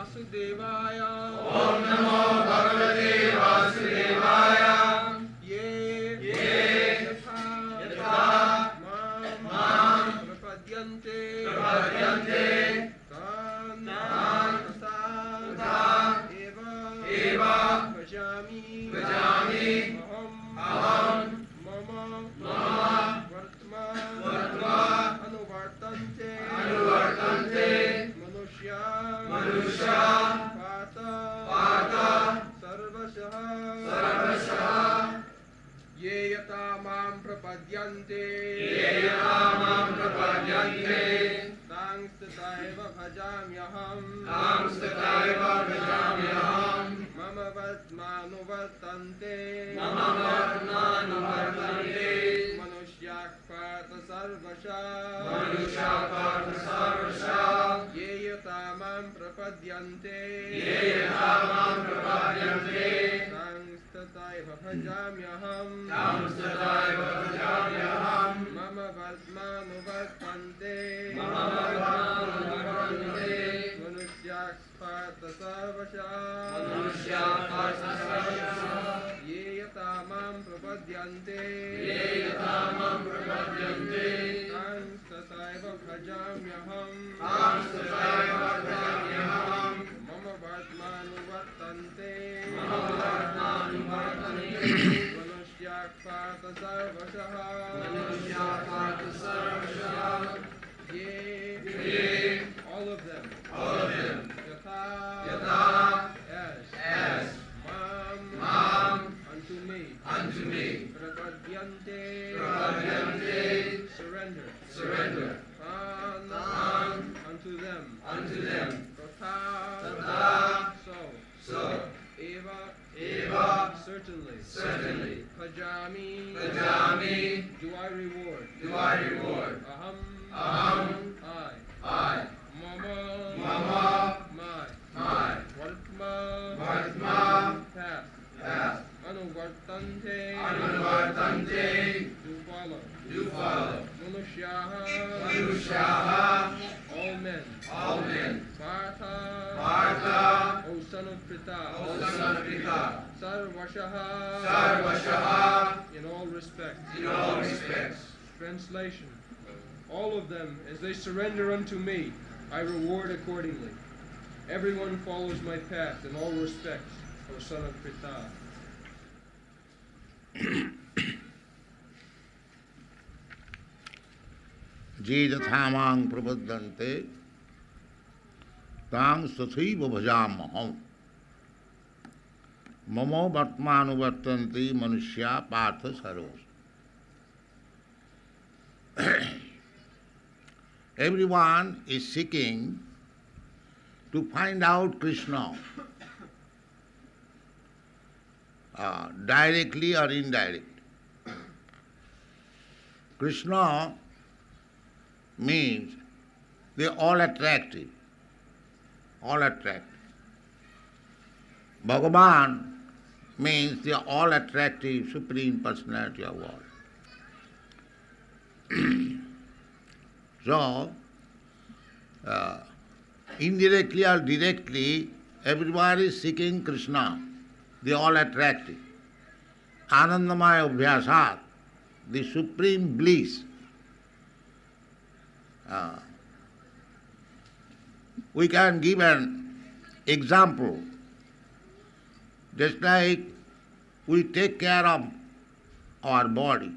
वासुदेवाय ओम नमो भगवते वासुदेवाय ये यथा मां प्रपद्यन्ते तान् तथा एव भजामि अहं मम वर्त्मा अनुवर्तन्ते मनुष्या पात सर्वशः ये यथा मां प्रपद्यन्ते तांस्तथैव भजाम्यहम् मम वर्त्मानुवर्तन्ते मनुष्याः पार्थ सर्वशः ये यथा मां प्रपद्यन्ते तांस्तथैव भजाम्यहम् मम वर्त्मानुवर्तन्ते मनुष्याः पार्थ सर्वशः ये यथा मां प्रपद्यन्ते तांस्तथैव भजाम्यहम् मम वर्त्मानुवर्तन्ते मनुष्याः पार्थ सर्वशः ये all of them yatha as mam unto me prapadyante surrender tan unto them tatha so eva certainly bhajami do I reward aham I mama my vartma past anuvartante do follow manusyaha all men Partha O son of Pritha Sarvashaha in all respects. Translation: all of them, as they surrender unto me, I reward accordingly. Everyone follows my path in all respects, O son of Pritha. जे यथा मां प्रपद्यन्ते तां तथैव भजाम्यहम् मम वर्त्मानुवर्तन्ते मनुष्या पार्थ सर्वशः. Everyone is seeking to find out Krishna directly or indirectly. Krishna means they are all attractive. Bhagavan means they are all attractive, Supreme Personality of God. So, indirectly or directly, everyone is seeking Krishna. They are all attractive. Anandamaya Abhyasat, the supreme bliss. We can give an example. Just like we take care of our body.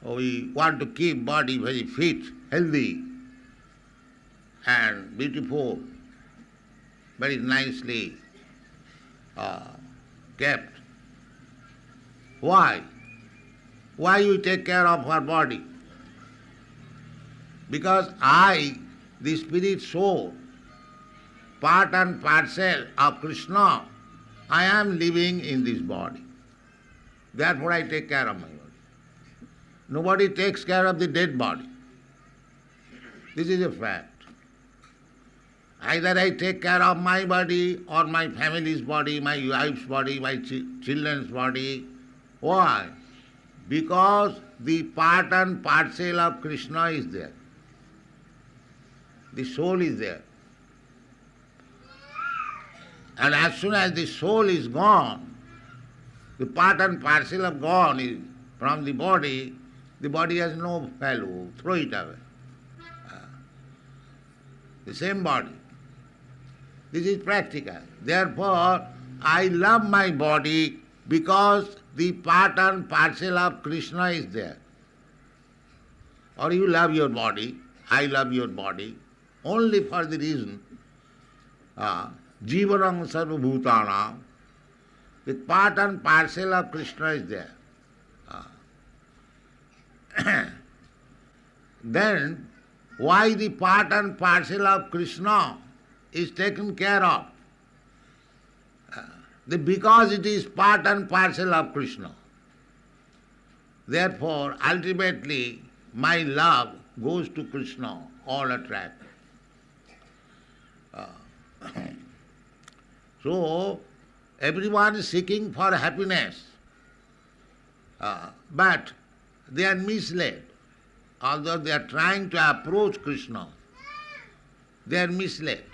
We want to keep body very fit, healthy and beautiful, very nicely kept. Why? Why we take care of our body? Because I, the spirit soul, part and parcel of Krishna, I am living in this body. Therefore I take care of my body. Nobody takes care of the dead body. This is a fact. Either I take care of my body or my family's body, my wife's body, my children's body. Why? Because the part and parcel of Krishna is there. The soul is there. And as soon as the soul is gone, the part and parcel of gone is from the body has no value, throw it away. The same body. This is practical. Therefore, I love my body because the part and parcel of Krishna is there. Or you love your body, I love your body, only for the reason, Jivanam Sarva Bhutanam, the part and parcel of Krishna is there. Then, why the part and parcel of Krishna is taken care of? Because it is part and parcel of Krishna. Therefore, ultimately, my love goes to Krishna, all attract. So, everyone is seeking for happiness, but they are misled. Although they are trying to approach Krishna, they are misled.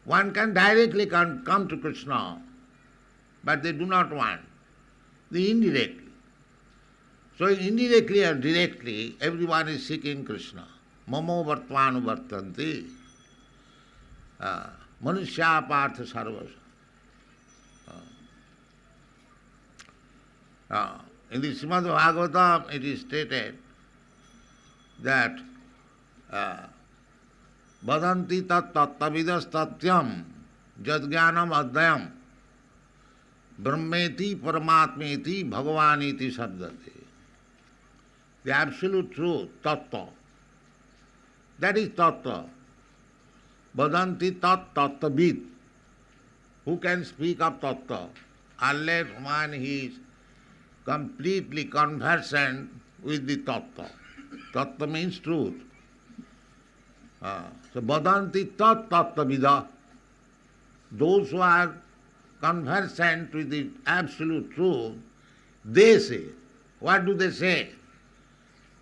One can directly come to Krishna, but they do not want. They indirectly. So indirectly or directly, everyone is seeking Krishna. Mamo vartvanu vartanti. Manushya partha sarvasa. In the Srimad Bhagavatam it is stated that Vadanti tat tattavidas tatyam jadgyanam adhyam brahmeti paramatmeti bhagavaniti sabdate. The absolute truth, tattva. That is tattva. Vadanti tat tattavid. Who can speak of tattva unless one is completely conversant with the tattva. Tattva means truth. So Vadanti tat tattavida. Those who are conversant with the absolute truth, they say. What do they say?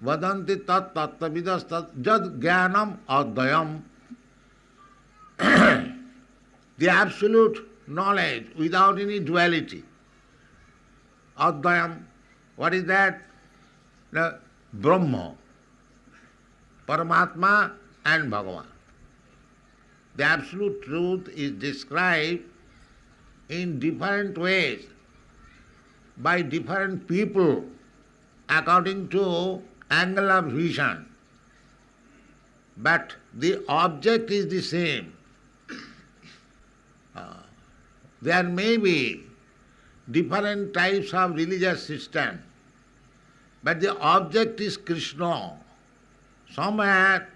Vadanti tat tattavidas tat jad jnanam adhyam. The absolute knowledge without any duality. Adhyam, what is that? The Brahma, Paramatma and Bhagavan. The absolute truth is described in different ways by different people according to angle of vision. But the object is the same. There may be different types of religious system, but the object is Krishna. Somewhere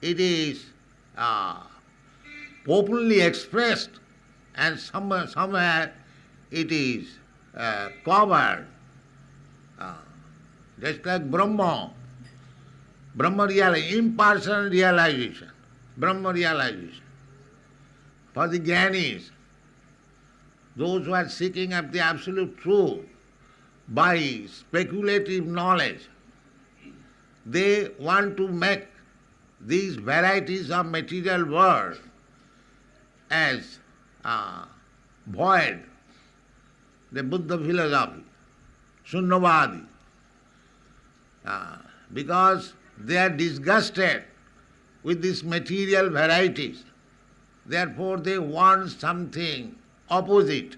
it is openly expressed and somewhere it is covered. Just like Brahma impersonal realization, Brahma realization. For the Jnanis, those who are seeking of the absolute truth by speculative knowledge, they want to make these varieties of material world as void, the Buddha philosophy, Sunnavadi, because they are disgusted with these material varieties. Therefore they want something opposite.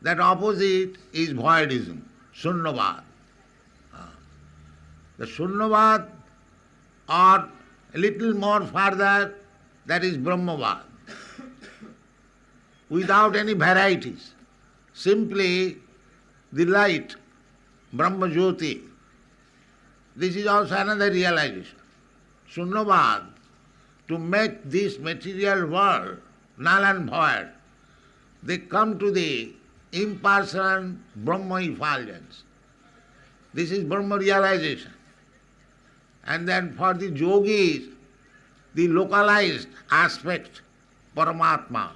That opposite is voidism, Sunnavad. The Sunnavad or a little more further, that is Brahmavad. Without any varieties, simply the light, Brahma Jyoti. This is also another realization. Sunnavad, to make this material world null and void, they come to the impersonal Brahma effulgence. This is Brahma realization. And then for the yogis, the localized aspect, Paramatma,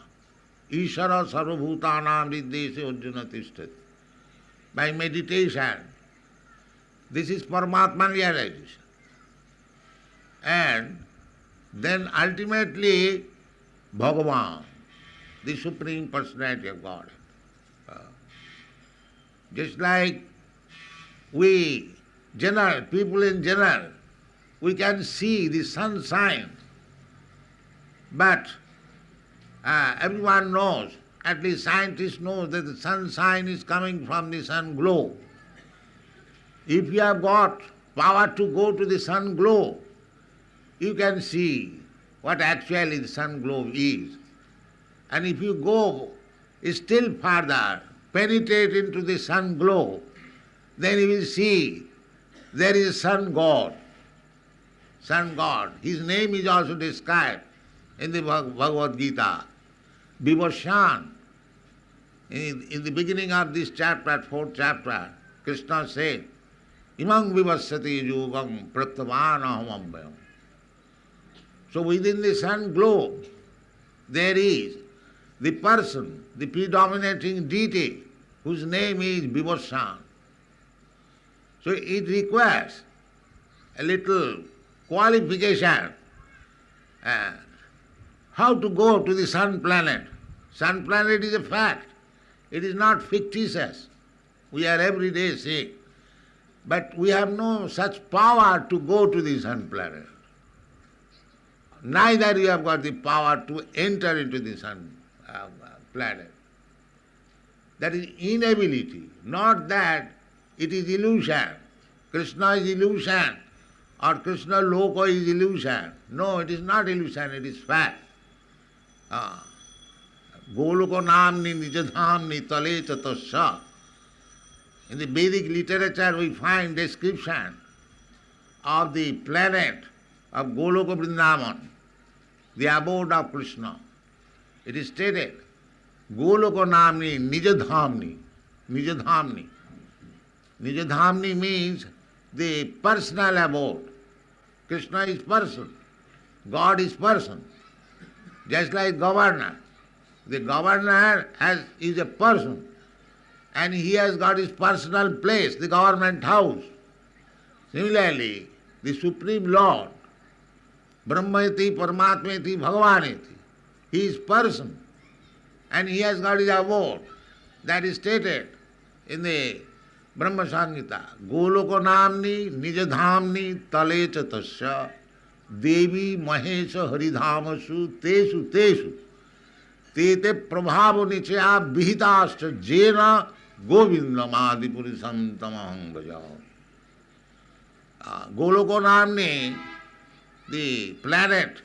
Ishara sarvabhutanam viddhese Arjuna tishtati. By meditation, this is Paramatma realization. And then ultimately Bhagavan, the Supreme Personality of God. Just like we, people in general, we can see the sunshine, but everyone knows, at least scientists know, that the sunshine is coming from the sun glow. If you have got power to go to the sun glow, you can see what actually the sun glow is. And if you go still further, penetrate into the sun glow, then you will see there is sun god. Sun god. His name is also described in the Bhagavad Gita. Vivashan. In the beginning of this chapter, 4th chapter, Krishna said, Imam vivasyati yogam pratyavanaham ambhayam. So within the sun glow, there is the person, the predominating deity, whose name is Vivashan. So it requires a little qualification. How to go to the sun planet? Sun planet is a fact. It is not fictitious. We are every day seeing. But we have no such power to go to the sun planet. Neither you have got the power to enter into the sun planet. That is inability, not that it is illusion. Krishna is illusion or Krishna Loka is illusion. No, it is not illusion, it is fact. Goloka namni nijadhamni tale chatasya. In the Vedic literature we find description of the planet of Goloka Vrindavan, the abode of Krishna. It is stated, Goloka namni nijadhamni. Nijadhamni. Nijadhamni means the personal abode. Krishna is person. God is person. Just like governor. The governor is a person. And he has got his personal place, the government house. Similarly, the Supreme Lord, Brahmayati, Paramatmayati, Bhagavaneti, he is person. And he has got his abode. That is stated in the Brahma Samhita. Goloka namni nijadhamni tale chatasya devi mahesha haridhamasu tesu tesu tete prabhava nichaya vihitascha jena govindam adipurisam tamaham bhaja. Goloka namni, the planet,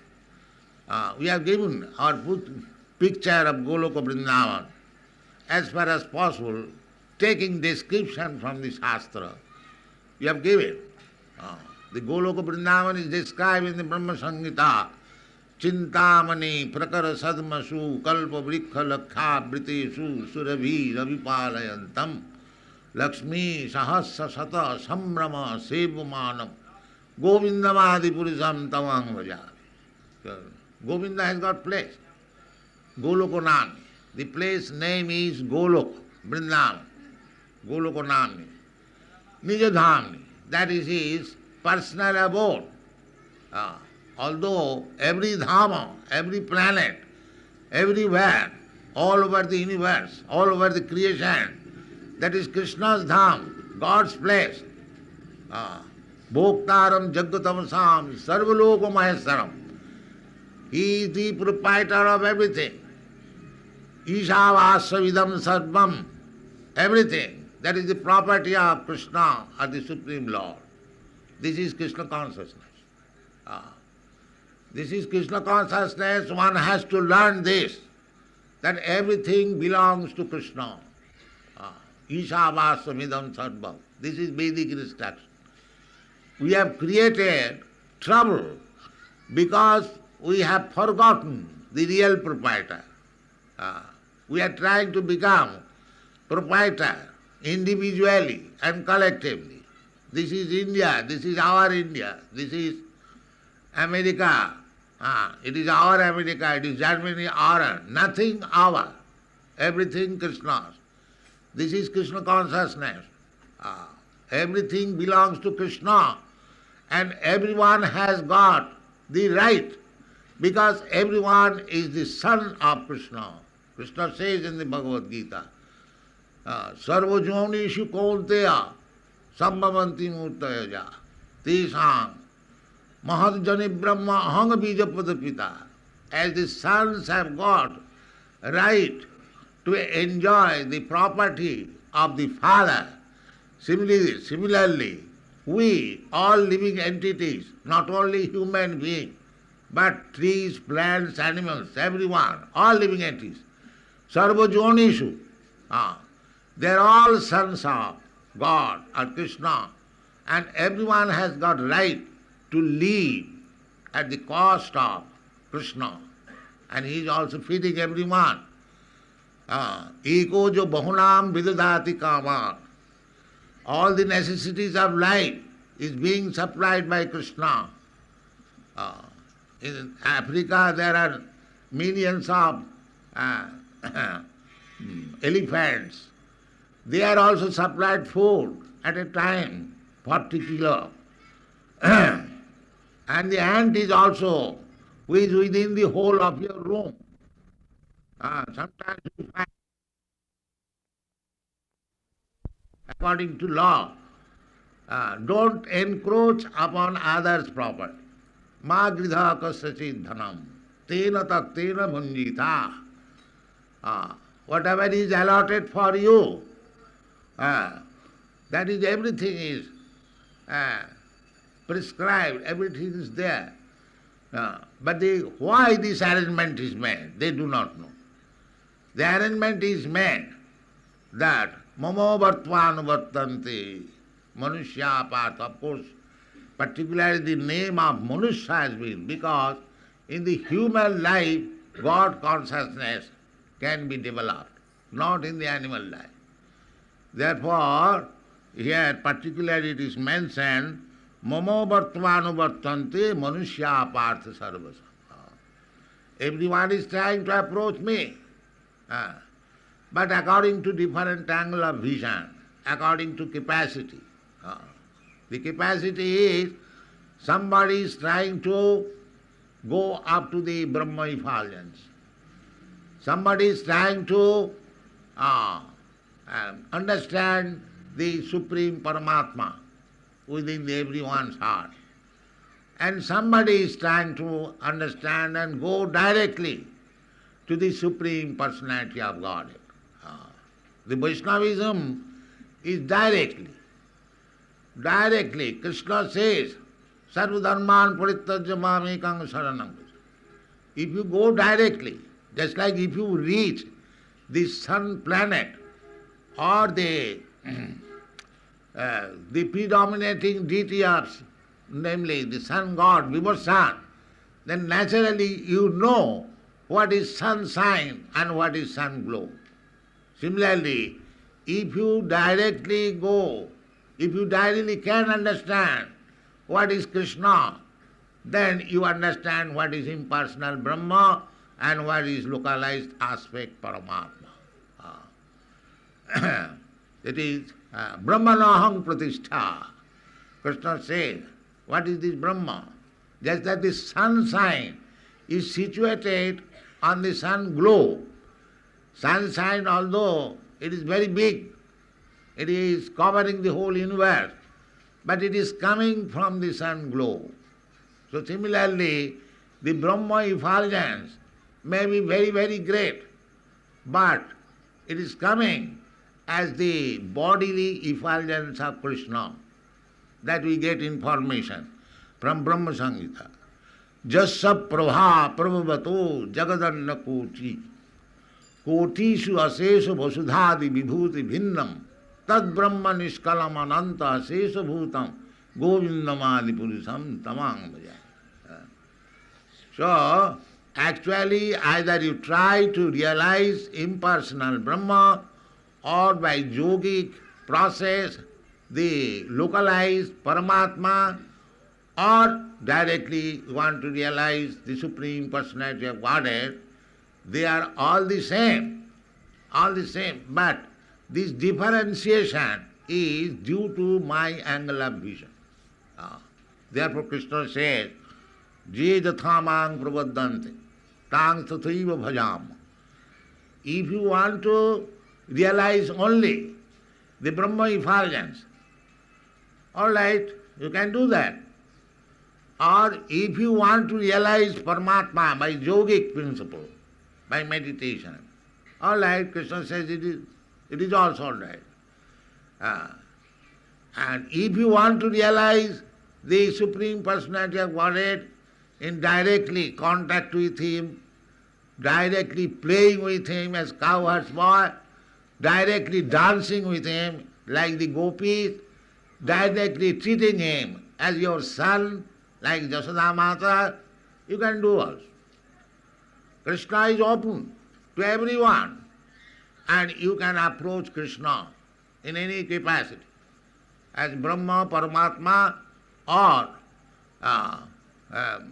we have given or put picture of Goloka Vrindavan as far as possible, taking description from the Shastra. We have given. The Goloka Vrindavan is described in the Brahma Samhita. Chintamani prakara sadmasu kalpa vrikha lakha britesu surabhi ravipalayantam lakshmi sahasra sata sambrama sevamanam govindamadi purisam tamang vajavi. Govinda has got place. Golokanami. The place name is Golok, Vrindavan. Golokanami. Nijadhamni. That is his personal abode. Although every dhamma, every planet, everywhere, all over the universe, all over the creation, that is Krishna's dham, God's place. Bhoktaram Jagatamasam Sarvaloka Maheswaram. He is the proprietor of everything. Ishavasyavidam sarvam, everything. That is the property of Krishna or the Supreme Lord. This is Krishna consciousness. This is Krishna consciousness. One has to learn this, that everything belongs to Krishna. Ishavasyavidam sarvam. This is Vedic instruction. We have created trouble because we have forgotten the real proprietor. We are trying to become proprietor individually and collectively. This is India, this is our India, this is America, it is our America, it is Germany, our, nothing our, everything Krishna's. This is Krishna consciousness. Everything belongs to Krishna and everyone has got the right, because everyone is the son of Krishna. Krishna says in the Bhagavad Gita, Sarvajonishu Kaunteya Sambhavanti Murtayaja Tesang Mahadjani Brahma Ahanga Bijapada Pita. As the sons have got right to enjoy the property of the father, similarly, we, all living entities, not only human beings, but trees, plants, animals, everyone, all living entities, Sarvajonishu, they are all sons of God or Krishna, and everyone has got right to live at the cost of Krishna, and he is also feeding everyone. Eko jo bahunam vidadati kaman. All the necessities of life is being supplied by Krishna. In Africa there are millions of elephants. They are also supplied food at a time, 40 kilo. And the ant is also within the whole of your room. Sometimes you find, according to law, don't encroach upon others' property. Ma gridha kasachid dhanam, tena tak tena bhunjita. Whatever is allotted for you, that is, everything is prescribed, everything is there. But why this arrangement is made, they do not know. The arrangement is made that mamo vartvanuvartante manushya path. Of course, particularly the name of Manushya has been because in the human life God consciousness can be developed, not in the animal life. Therefore, here particularly it is mentioned mamo vartvanuvartante manushya partha sarvasa. Everyone is trying to approach me. But according to different angle of vision, according to capacity. The capacity is somebody is trying to go up to the Brahma effulgence. Somebody is trying to understand the Supreme Paramatma within everyone's heart. And somebody is trying to understand and go directly to the Supreme Personality of Godhead. The Vaishnavism is directly. Krishna says, Sarva dharman parittajya mamekam saranam. If you go directly, just like if you reach the sun planet or the predominating deity of, namely the sun god, Vibhasan, then naturally you know what is sun sign and what is sun glow. Similarly, if you directly go, if you directly can understand what is Krishna, then you understand what is impersonal Brahma and what is localized aspect Paramatma. It is Brahmanaham Pratishtha. Krishna says, what is this Brahma? Just that the sun sign is situated on the sun glow. Sun sign, although it is very big, it is covering the whole universe, but it is coming from the sun glow. So similarly, the Brahma effulgence may be very, very great, but it is coming as the bodily effulgence of Krishna. That we get information from Brahma Samhita. Jassa prabha prabhavato jagadanna koti kotishu asesha vasudhadi vibhuti bhinnam tad brahma nishkalam ananta asesha bhutam govindamadi purusam tamang bhaja. So, actually either you try to realize impersonal Brahma or by yogic process the localized Paramatma, or directly you want to realize the Supreme Personality of Godhead. They are all the same, but this differentiation is due to my angle of vision. Therefore Krishna says, Je jathamang prabhaddante, tang tathaiva bhajam. If you want to realize only the Brahma effulgence, all right, you can do that. Or if you want to realize Paramatma by yogic principle, by meditation, all right, Krishna says it is also all right. And if you want to realize the Supreme Personality of Godhead in directly contact with Him, directly playing with Him as cowherd's boy, directly dancing with Him like the gopis, directly treating Him as your son like Jasoda Mata, you can do also. Krishna is open to everyone, and you can approach Krishna in any capacity, as Brahma, Paramatma, or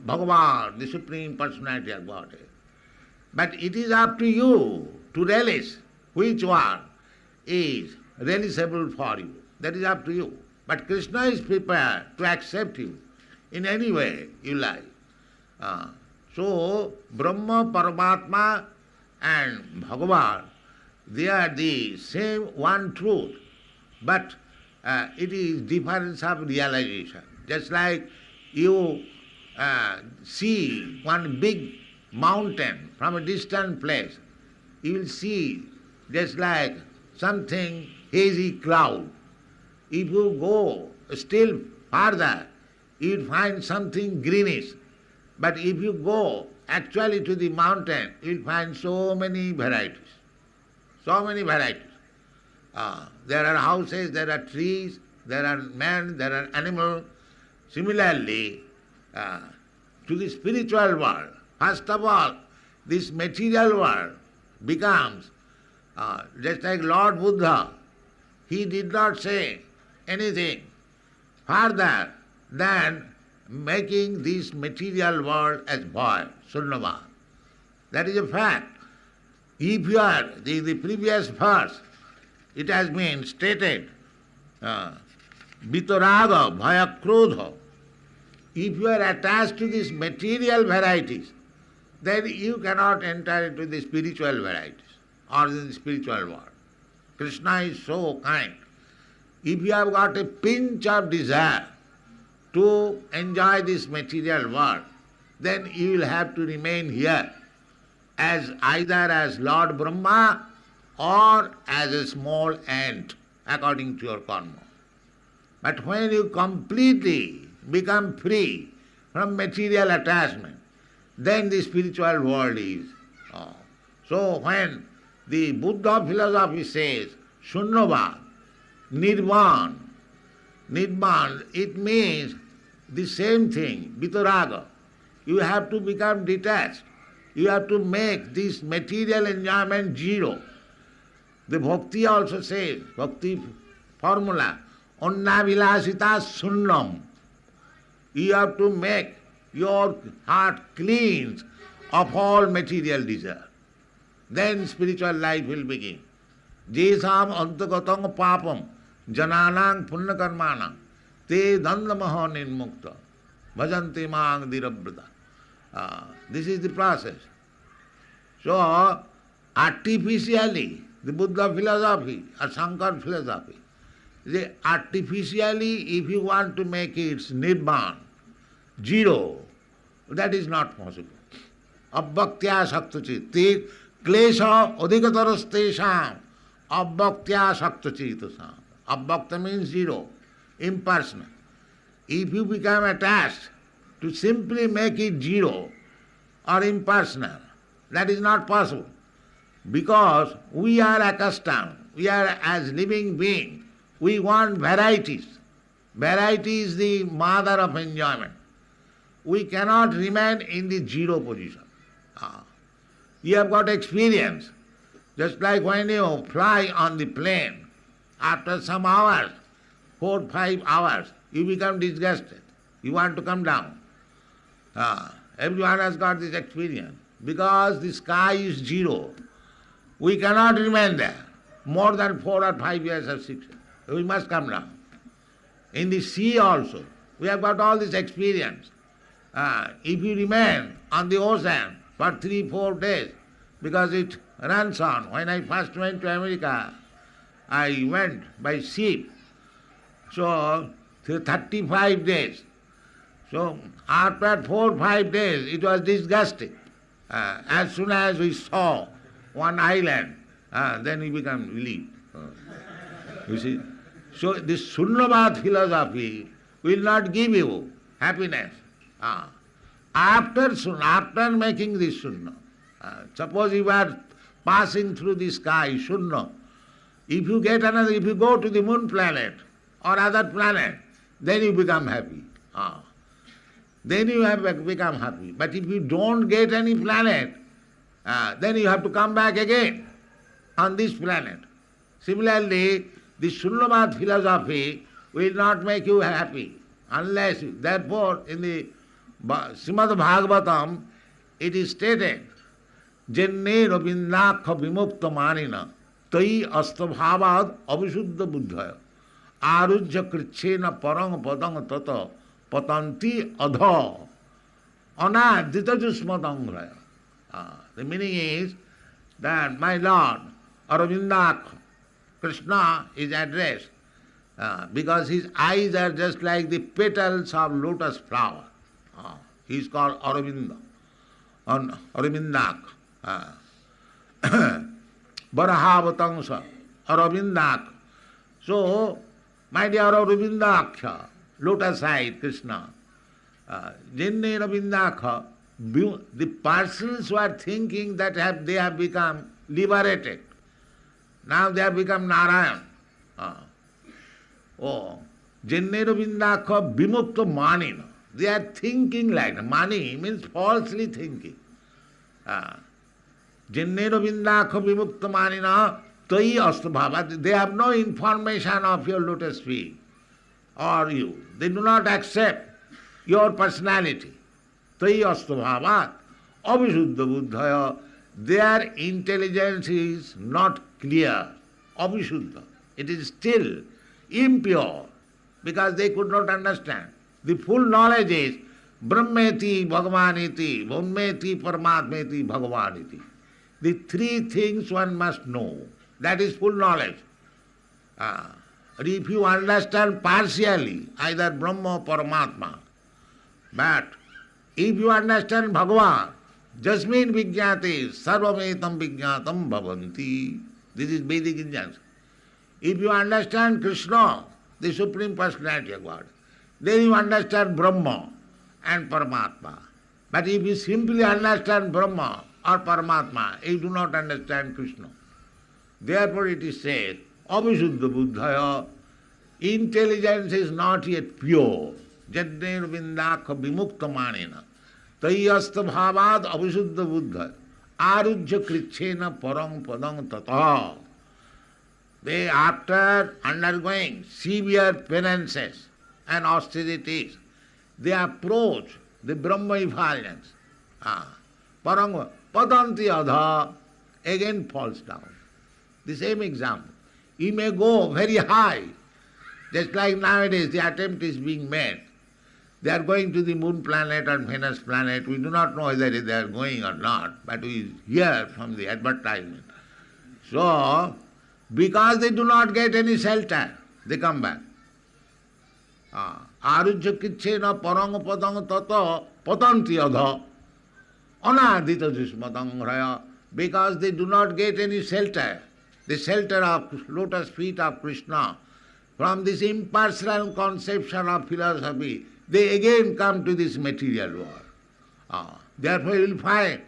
Bhagavan, the Supreme Personality of Godhead. But it is up to you to relish which one is relishable for you. That is up to you. But Krishna is prepared to accept you in any way you like. So, Brahma, Paramatma and Bhagavan, they are the same one truth, but it is difference of realization. Just like you see one big mountain from a distant place, you will see just like something hazy cloud. If you go still further, you will find something greenish. But if you go actually to the mountain, you will find so many varieties. So many varieties. There are houses, there are trees, there are men, there are animals. Similarly, to the spiritual world, first of all, this material world becomes just like Lord Buddha. He did not say anything further than making this material world as void, sunnava. That is a fact. If you are, the previous verse, it has been stated, vitaraga, bhaya, krodha. If you are attached to these material varieties, then you cannot enter into the spiritual varieties or the spiritual world. Krishna is so kind. If you have got a pinch of desire to enjoy this material world, then you will have to remain here as either as Lord Brahma or as a small ant according to your karma. But when you completely become free from material attachment, then the spiritual world is. So when the Buddha philosophy says Shunyavad, Nirvan, it means the same thing, vitaraga. You have to become detached. You have to make this material enjoyment zero. The Bhakti also says, Bhakti formula, Annavilasita Sunnam. You have to make your heart clean of all material desire. Then spiritual life will begin. Jesam antagatam papam jananang punnakarmanam te dandamaha nirmukta bhajanti mang dirabrata. This is the process. So, artificially, the Buddha philosophy or Shankar philosophy, artificially, if you want to make it nirvana, zero, that is not possible. Abbhaktya saktachit, te klesha adhikatarastesham, abbhaktya saktachitasam. Abbhakta means zero, impersonal. If you become attached to simply make it zero or impersonal, that is not possible. Because we are accustomed, we are as living beings, we want varieties. Variety is the mother of enjoyment. We cannot remain in the zero position. You have got experience. Just like when you fly on the plane, after some hours, 4 or 5 hours, you become disgusted. You want to come down. Everyone has got this experience. Because the sky is zero, we cannot remain there more than 4 or 5 years or 6 years. We must come down. In the sea also, we have got all this experience. If you remain on the ocean for 3-4 days, because it runs on. When I first went to America, I went by ship. So, 35 days. So, after 4-5 days, it was disgusting. As soon as we saw one island, then we become relieved. You see? So, this Sunyavad philosophy will not give you happiness. After making this Sunya, suppose you are passing through the sky, Sunya, if you go to the moon planet or other planet, then you become happy. Then you have become happy. But if you don't get any planet, then you have to come back again on this planet. Similarly, the Sunyavad philosophy will not make you happy unless, therefore, in the Srimad Bhagavatam, it is stated, Jenne Rabindakha Vimukta Manina Tai Astabhavad Avisuddha Buddhaya Arujya Krichena Parang Padang Tata Patanti Adha Anadita Jusmadangraya. The meaning is that my Lord Arvindakha, Krishna is addressed because his eyes are just like the petals of lotus flower. He is called Aravinda, Aravindak. Barahavatangsa, Aravindak. So, my dear Aravindaksha, lotus-eyed Krishna, Jenne Ravindakha, the persons who are thinking that they have become liberated, now they have become Narayan. Jenne Ravindakha Vimukta Manina. They are thinking like Mani means falsely thinking. Jenne Ravindakha Vimukta Manina Tai Astabhava. They have no information of your lotus feet or you. They do not accept your personality. Tai Astabhava Avisuddha Buddhaya. Their intelligence is not clear. Avisuddha. It is still impure because they could not understand. The full knowledge is Brahmeti Bhagavaniti, Brahmeti Paramatmeti Bhagavaniti. The three things one must know. That is full knowledge. If you understand partially, either Brahma or Paramatma, but if you understand Bhagavan, Jasmin Vijñati, Sarvametam Vijñatam Bhavanti. This is Vedic injunction. If you understand Krishna, the Supreme Personality of God, then you understand Brahma and Paramatma. But if you simply understand Brahma or Paramatma, you do not understand Krishna. Therefore it is said, Avisuddha Buddhaya, intelligence is not yet pure. Jadner Vindakha Vimukta Manina. Tayyasta Bhavad Avisuddha Buddha. Arujya Krichena Parang Padang Tata. They, after undergoing severe penances and austerities, they approach the Brahma effulgence. Parang Padanti Adha again falls down. The same example. You may go very high, just like nowadays the attempt is being made. They are going to the moon planet or Venus planet. We do not know whether they are going or not, but we hear from the advertisement. So, because they do not get any shelter, they come back. Arujya Kichena Parang Padang Tata Patanti Adha Anadita Jusmadangraya. Because they do not get any shelter, the shelter of lotus feet of Krishna, from this impersonal conception of philosophy, they again come to this material world. Therefore you will find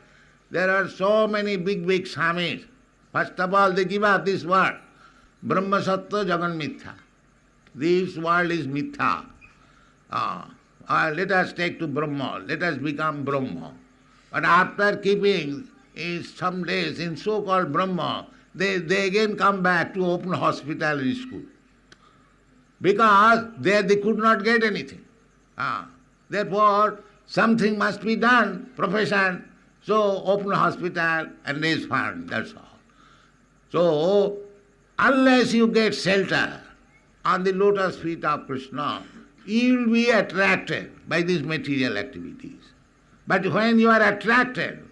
there are so many big swamis. First of all, they give up this word, Brahma Sattva Jagan Mithya. This world is Mithya. Let us take to Brahma, let us become Brahma. But after keeping some days in so-called Brahma, they again come back to open hospital and school. Because there they could not get anything. Therefore, something must be done, profession. So open hospital and raise fund, that's all. So, unless you get shelter on the lotus feet of Krishna, you will be attracted by these material activities. But when you are attracted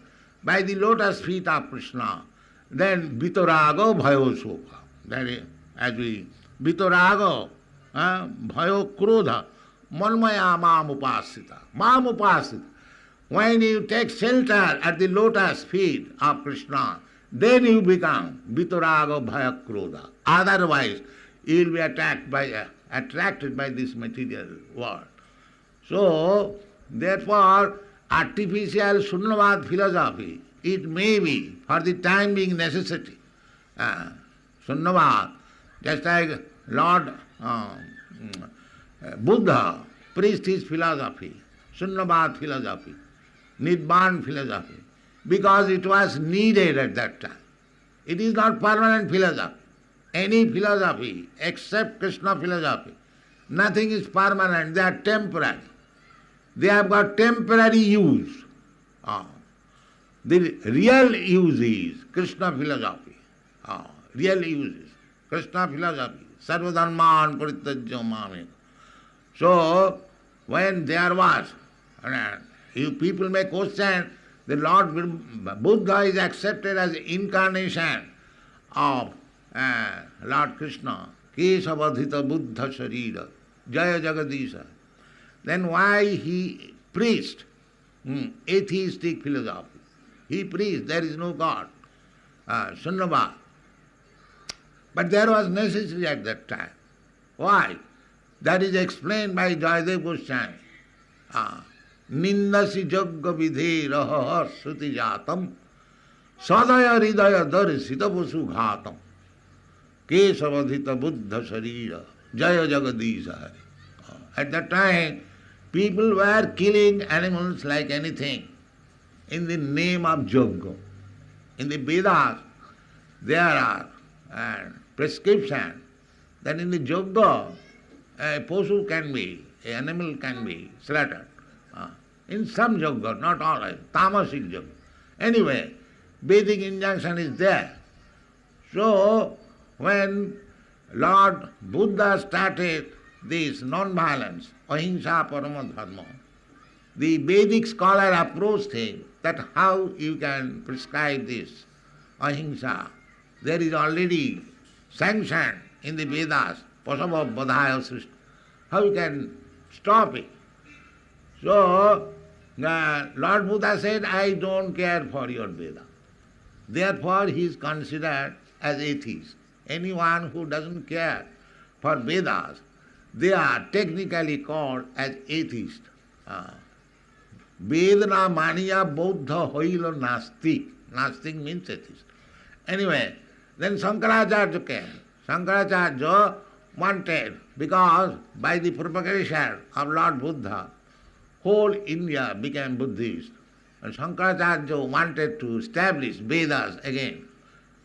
by the lotus feet of Krishna, then vitarago bhayo sokha. That is, as we vitarago, bhayo krodha, manmaya mam upasita. Mam upasita. When you take shelter at the lotus feet of Krishna, then you become vitarago bhaya krodha. Otherwise, you will be attracted by this material world. So, therefore, artificial Sunyavad philosophy, it may be for the time being necessity. Sunyavad, just like Lord Buddha preached his philosophy, Sunyavad philosophy, Nirvana philosophy, because it was needed at that time. It is not permanent philosophy. Any philosophy except Krishna philosophy, nothing is permanent, they are temporary. They have got temporary use. The real use is Krishna philosophy. Real use is Krishna philosophi. Sarvadharman parityajya mameka. So, when there was, you people may question, the Lord Buddha is accepted as incarnation of Lord Krishna, Kesavadhita Buddha Sharira, Jaya Jagadisha. Then why he preached atheistic philosophy? He preached there is no God, Sunyavad. But there was necessity at that time. Why? That is explained by Jayadev Goswami. Nindasi jagga vidheraha sruti jatam sadaya hridaya darsita vasu ghatam kesavadhita buddha sharira jaya jagadisha hari. At that time, people were killing animals like anything in the name of Jogga. In the Vedas, there are prescription that in the Jogga, a Posu can be, an animal can be slaughtered. In some Jogga, not all, tamasic Jogga. Anyway, Vedic injunction is there. So, when Lord Buddha started this non-violence, ahimsa parama dharma, the Vedic scholar approached him that how you can prescribe this ahimsa. There is already sanctioned in the Vedas, pasava badhaya srishti. How you can stop it? So, Lord Buddha said, I don't care for your Veda. Therefore, he is considered as atheist. Anyone who doesn't care for Vedas, they are technically called as atheist. Vedana maniya Buddha hoilo nastik. Nastik means atheist. Anyway, then Shankaracharya came. Shankaracharya wanted, because by the propagation of Lord Buddha, whole India became Buddhist. And Shankaracharya wanted to establish Vedas again.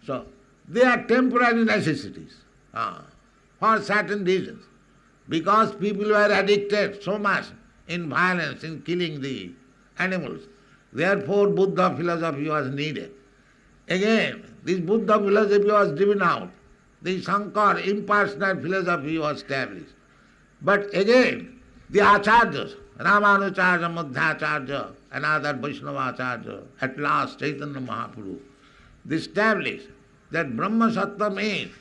So, they are temporary necessities for certain reasons. Because people were addicted so much in violence, in killing the animals. Therefore, Buddha philosophy was needed. Again, this Buddha philosophy was driven out. The Shankar impersonal philosophy was established. But again, the Acharyas, Ramanujarya, Madhvacharya, and other Vaishnavacharya, at last Chaitanya Mahaprabhu, they established that Brahma Sattva means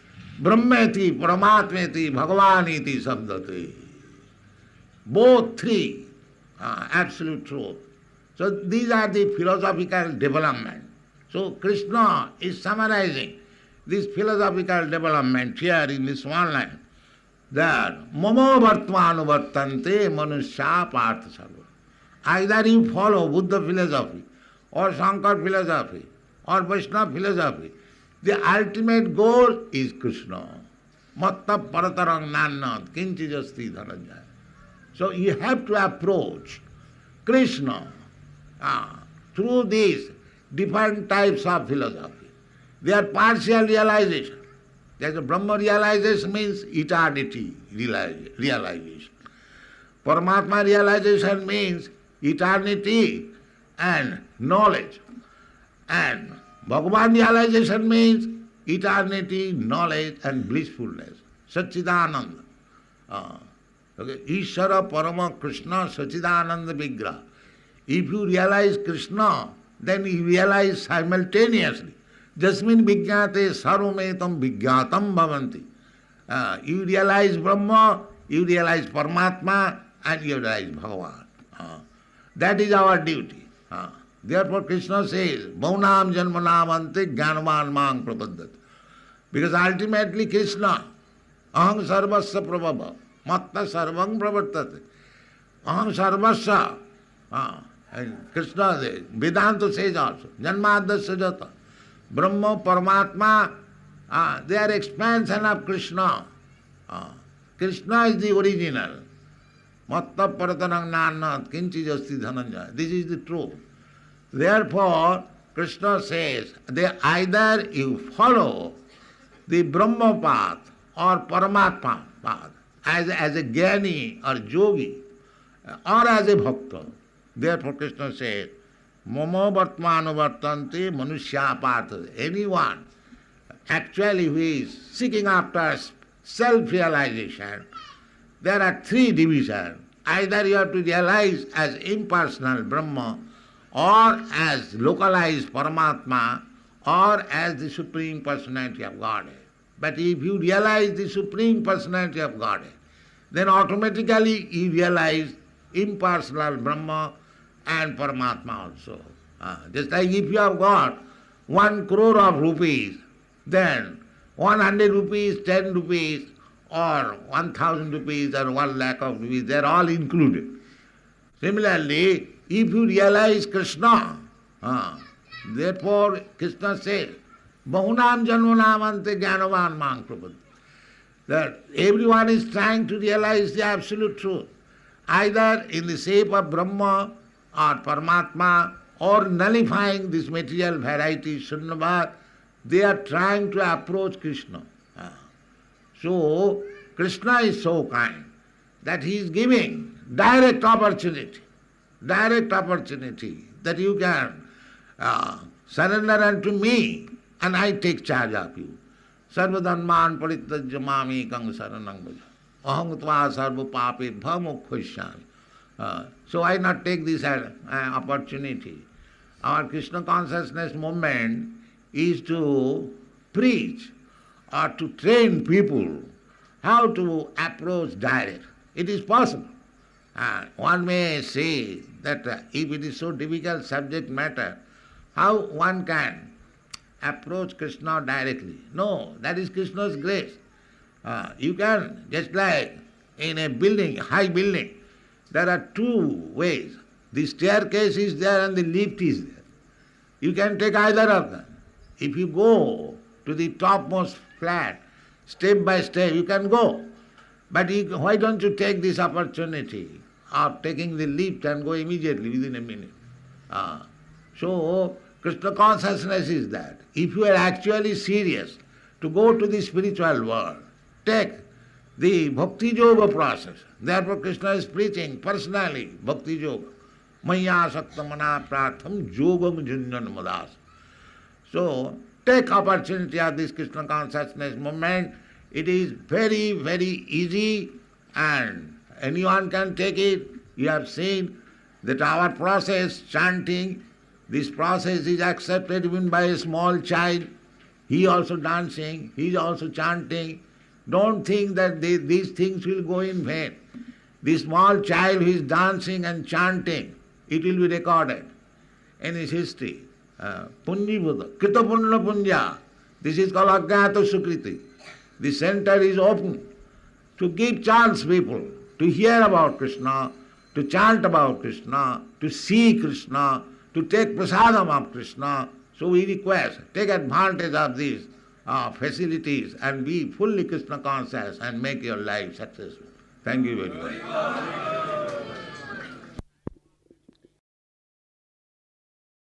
Brahmeti, Paramatmeti, Bhagavaniti Sabdati. Both three are absolute truth. So these are the philosophical development. So Krishna is summarizing this philosophical development here in this one line. That Mamo Vartvanu Vartante Manusya Partha Sarva. Either you follow Buddha philosophy or Shankar philosophy or Vaishnava philosophy, the ultimate goal is Krishna. Matta paratarang nannat kinchi jasti dhananjaya. So you have to approach Krishna through these different types of philosophy. They are partial realization. There's a Brahma realization means eternity realization. Paramatma realization means eternity and knowledge. And Bhagavan realization means eternity, knowledge and blissfulness. Satchidananda. Okay? Ishvara Parama Krishna Sachidananda Vigraha. If you realize Krishna, then you realize simultaneously. Jasmin Vijñate Sarvametam Vijñatam Bhavanti. You realize Brahma, you realize Paramatma, and you realize Bhagavan. That is our duty. Therefore Krishna says, Bhaunam Janmanamante Jnanavan Mang Prapaddati. Because ultimately Krishna, Aham Sarvasya Prabhava, Matta Sarvam Pravartate. Aham Sarvasya. And Krishna says, Vedanta says also, Janmadasya Jata. Brahma, Paramatma, they are expansion of Krishna. Krishna is the original. Matta Paratanang Nanat Kinchi Jasti Dhananjaya. This is the truth. Therefore, Krishna says, either you follow the Brahma path or Paramatma path as a Jnani or Yogi or as a Bhakta. Therefore Krishna says, Mama Vartmanu Vartanti Manushya Partha. Anyone actually who is seeking after self-realization, there are three divisions. Either you have to realize as impersonal Brahma, or as localized Paramatma, or as the Supreme Personality of Godhead. But if you realize the Supreme Personality of Godhead, then automatically you realize impersonal Brahma and Paramatma also. Just like if you have got 1 crore of rupees, then 100 rupees, 10 rupees, or 1,000 rupees, or 1 lakh of rupees, they are all included. Similarly, if you realize Krishna, therefore Krishna says, Bahunam Janmanamante Jnanavan Mang Prapaddati. That everyone is trying to realize the absolute truth, either in the shape of Brahma or Paramatma, or nullifying this material variety, Shunyavad, they are trying to approach Krishna. So, Krishna is so kind that he is giving direct opportunity that you can surrender unto me and I take charge of you. Sarvadhanman parityajya mamekang saranang bhaja. Aham tva sarva pape bhamukkhashyami. So why not take this opportunity? Our Krishna consciousness movement is to preach or to train people how to approach direct. It is possible. One may say that if it is so difficult subject matter, how one can approach Krishna directly? No, that is Krishna's grace. You can, just like in a building, high building, there are 2 ways. The staircase is there and the lift is there. You can take either of them. If you go to the topmost flat, step by step, you can go. But why don't you take this opportunity of taking the lift and go immediately within a minute? So, Krishna consciousness is that. If you are actually serious to go to the spiritual world, take the Bhakti Yoga process. Therefore Krishna is preaching personally Bhakti Yoga. Maya Saktamana Pratham Yogam Junjan Madas. So, take opportunity of this Krishna consciousness movement. It is very, very easy and anyone can take it. You have seen that our process, chanting, this process is accepted even by a small child. He also dancing, he is also chanting. Don't think that these things will go in vain. The small child who is dancing and chanting, it will be recorded in his history. Punjibhuta, Krita Punna Punja. This is called Ajnata Sukriti. The center is open to give chance people to hear about Krishna, to chant about Krishna, to see Krishna, to take prasadam of Krishna. So we request, take advantage of these facilities and be fully Krishna conscious and make your life successful. Thank you very much.